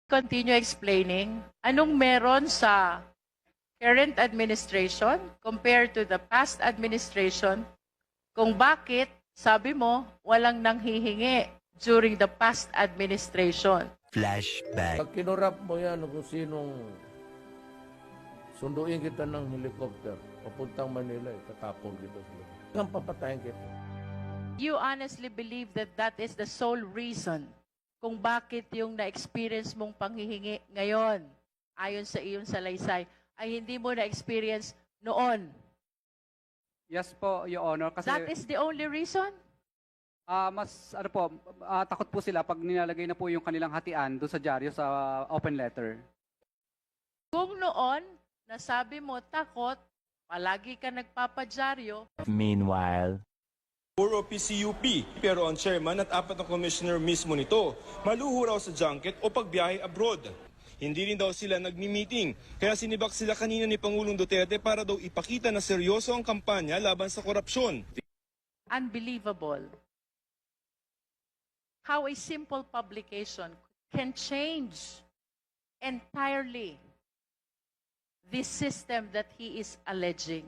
Continue explaining anong meron sa current administration compared to the past administration kung bakit, sabi mo, walang nanghihingi during the past administration. Flashback. Pag kinurap mo yan kung sinong sunduin kita ng helicopter, papuntang Manila, tatapon kita sila. Hanggang papatayin kita. You honestly believe that that is the sole reason kung bakit yung na-experience mong panghihingi ngayon, ayon sa iyong salaysay, ay hindi mo na-experience noon. Yes po, Your Honor. Kasi That is the only reason? takot po sila pag nilalagay na po yung kanilang hatian doon sa dyaryo sa open letter. Kung noon, nasabi mo takot, palagi ka nagpapadyaryo, Meanwhile. Puro PCUP, pero ang chairman at 4 na commissioner mismo nito, maluho raw sa junket o pagbiyahe abroad. Hindi rin daw sila nagmi-meeting, kaya sinibak sila kanina ni Pangulong Duterte para daw ipakita na seryoso ang kampanya laban sa korupsyon. unbelievable. How a simple publication can change entirely this system that he is alleging.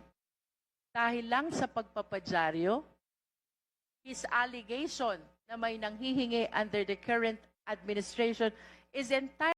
Dahil lang sa pagpapadyaryo, his allegation na may nanghihingi under the current administration is entirely